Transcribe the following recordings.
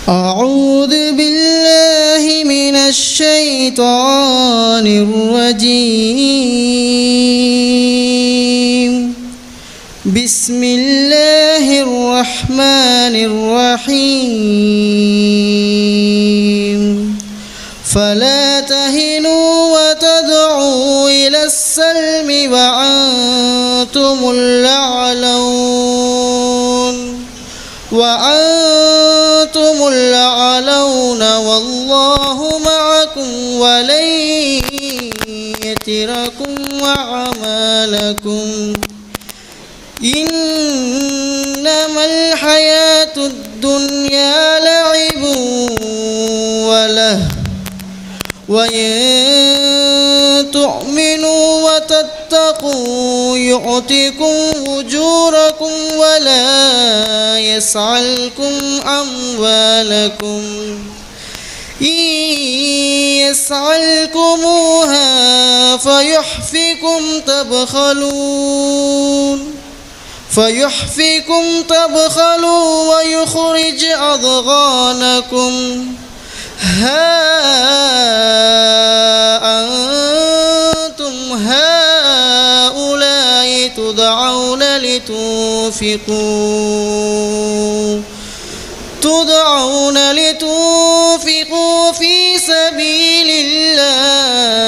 أعوذ بالله من الشيطان الرجيم. بسم الله الرحمن الرحيم. فلا تهنوا وتدعوا إلى السلم وأنتم الأعلون والله معكم ولن يتركم أعمالكم. إنما الحياة الدنيا لعب ولهو وإن تؤمنوا وتتقوا يؤتكم أجوركم ولا يسألكم أموالكم. إن يسألكموها فيحفكم تبخلوا ويخرج أضغانكم. ها أنتم هؤلاء تدعون لتنفقوا في سبيل الله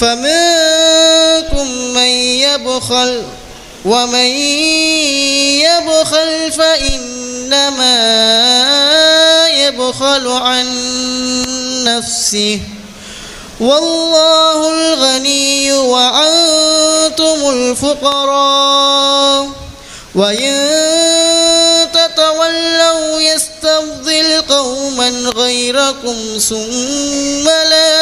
فمنكم من يبخل ومن يبخل فإنما يبخل عن نفسه والله الغني وأنتم الفقراء. وإن تتولوا يستبدل قوما غيركم ثم لا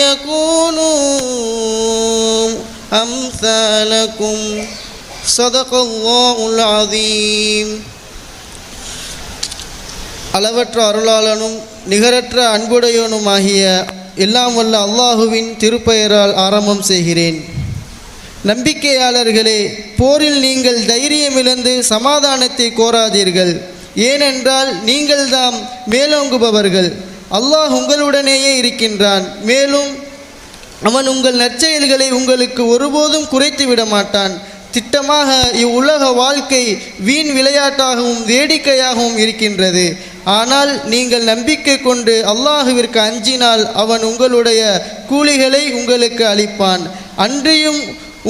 يكونوا أمثالكم. صدق الله العظيم. அளவற்ற அருளாளனும் நிகரற்ற அன்புடையவனுமாகிய எல்லாம் வல்ல அல்லாஹுவின் திருப்பெயரால் ஆரம்பம் செய்கிறேன். நம்பிக்கையாளர்களே, போரில் நீங்கள் தைரியமிழந்து சமாதானத்தை கோராதீர்கள். ஏனென்றால் நீங்கள்தாம் மேலோங்குபவர்கள். அல்லாஹ் உங்களுடனேயே இருக்கின்றான். மேலும் அவன் உங்கள் நற்செயல்களை உங்களுக்கு ஒருபோதும் குறைத்து விட மாட்டான். திட்டமாக இவ்வுலக வாழ்க்கை வீண் விளையாட்டாகவும் வேடிக்கையாகவும் இருக்கின்றது. ஆனால் நீங்கள் நம்பிக்கை கொண்டு அல்லாஹுவிற்கு அஞ்சினால் அவன் உங்களுடைய கூலிகளை உங்களுக்கு அளிப்பான். அன்றியும்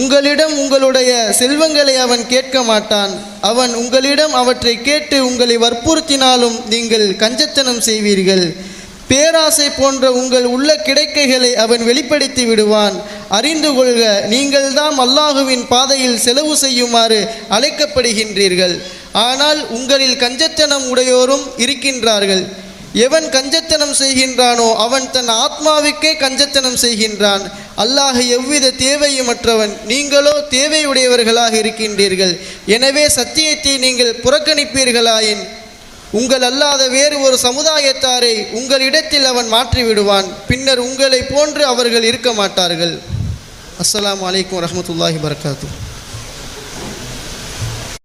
உங்களிடம் உங்களுடைய செல்வங்களை அவன் கேட்க மாட்டான். அவன் உங்களிடம் அவற்றை கேட்டு உங்களை வற்புறுத்தினாலும் நீங்கள் கஞ்சத்தனம் செய்வீர்கள். பேராசை போன்ற உங்கள் உள்ள கிடைக்கைகளை அவன் வெளிப்படுத்தி விடுவான். அறிந்து கொள்க, நீங்கள்தான் அல்லாஹுவின் பாதையில் செலவு செய்யுமாறு அழைக்கப்படுகின்றீர்கள். ஆனால் உங்களில் கஞ்சத்தனம் உடையோரும் இருக்கின்றார்கள். எவன் கஞ்சத்தனம் செய்கின்றானோ அவன் தன் ஆத்மாவுக்கே கஞ்சத்தனம் செய்கின்றான். அல்லாஹ் எவ்வித தேவையுமற்றவன். நீங்களோ தேவையுடையவர்களாக இருக்கின்றீர்கள். எனவே சத்தியத்தை நீங்கள் புறக்கணிப்பீர்களாயின் உங்கள் அல்லாத வேறு ஒரு சமுதாயத்தாரை உங்களிடத்தில் அவன் மாற்றிவிடுவான். பின்னர் உங்களை போன்று அவர்கள் இருக்க மாட்டார்கள். அஸ்ஸலாமு அலைக்கும் வரஹ்மத்துல்லாஹி வபரகாத்துஹு.